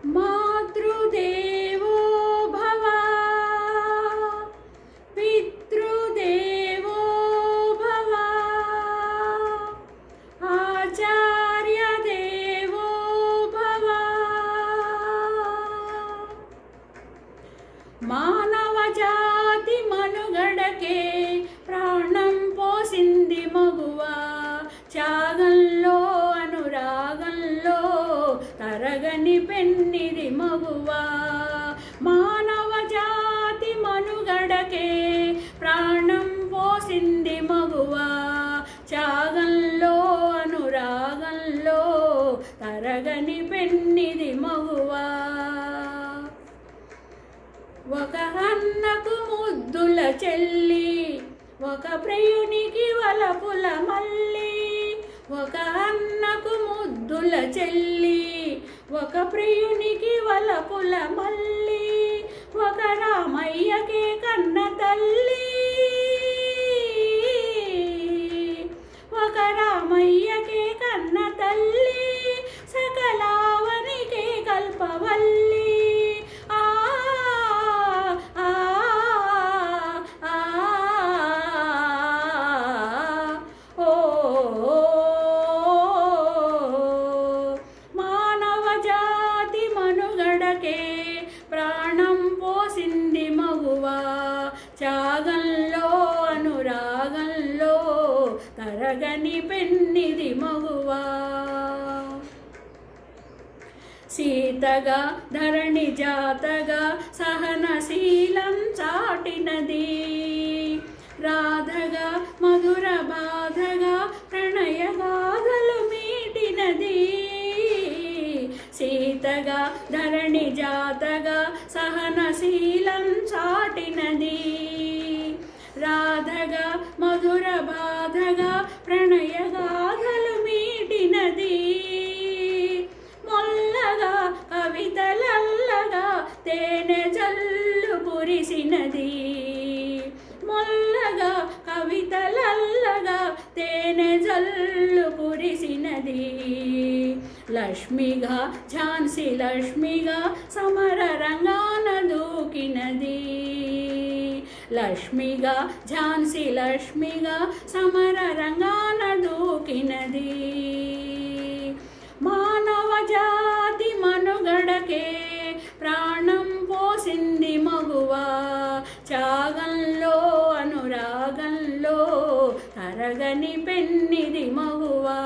మాతృదేవో భవ పితృదేవో భవ ఆచార్యదేవో భవ మానవ జాతి మనుగడకే ప్రాణం పోసింది మగువా త్యాగంలో అనురాగంలో తరగని పెన్నిది మగువా మానవ జాతి మనుగడకే ప్రాణం పోసింది మగువా త్యాగంలో అనురాగంలో తరగని పెన్నిది మగువా ఒక అన్నకు ముద్దుల చెల్లి ఒక ప్రియునికి వలపుల మల్లి ఒక అన్నకు ముద్దుల చెల్లి ఒక ప్రియునికి వలపుల మల్లి ఒక రామయ్యకే కన్న తల్లి ఒక రామయ్యకే కన్న తల్లి సకలావనికే కల్పవల్లి ప్రాణం పోసింది మగువా త్యాగంలో అనురాగంలో తరగని పెన్నిది మగువా సీతగా ధరణి జాతగా సహనశీలం చాటినది రాధగా మధుర బాధగా ప్రణయగాథలు మీటినది సీతగా ధరణి జాతగా సహనశీలం చాటినది రాధగా మధుర బాధగా ప్రణయగాథలు మీటినది మొల్లగా కవితలల్లగా తేనె జల్లు కురిసినది మొల్లగా కవితలల్లగా తేనె జల్లు కురిసినది లక్ష్మిగా ఝాన్సీ లక్ష్మిగా సమర రంగాన దూకినది లక్ష్మిగా ఝాన్సీ లక్ష్మిగా సమర రంగాన దూకినది మానవ జాతి మనుగడకే ప్రాణం పోసింది మగువా త్యాగంలో అనురాగంలో తరగని పెన్నిది మగువా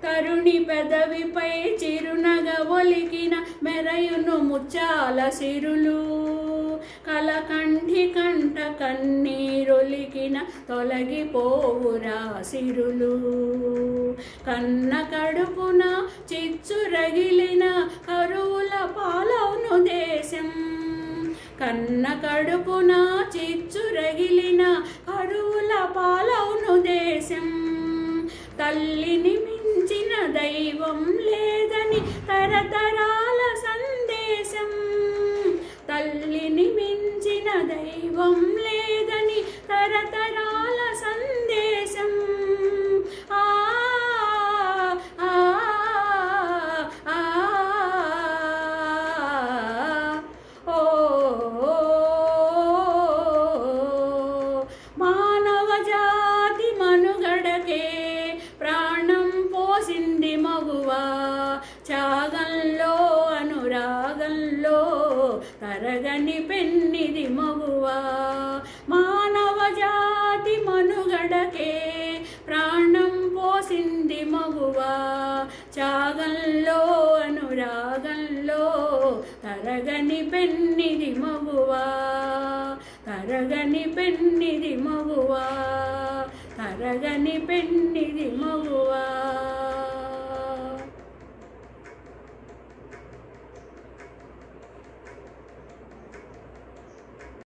తరుణి పెదవిపై చిరునగ ఒలికిన మెరయును ముచ్చాల సిరులు కలకంఠి కంట కన్నీరొలికిన తొలగిపోవురా సిరులు కన్న కడుపున చిచ్చు రగిలిన కరువుల పాలవును దేశం కన్న కడుపున చిచ్చు రగిలిన కరువుల పాలవును దేశం తల్లిని మించిన దైవం లేదని తరతరాల సందేశం తల్లిని మించిన దైవం లేదని తరతరాల సందేశం ఆ ఆ ఆ ఓ మానవ జాతి మనుగడకే ప్రాణం పోసింది మగువా త్యాగంలో అనురాగంలో తరగని పెన్నిది మగువా మానవ జాతి మనుగడకే ప్రాణం పోసింది మగువా త్యాగంలో అనురాగంలో తరగని పెన్నిది మగువా తరగని పెన్నిది మగువా తరగని పెన్నిది మగువా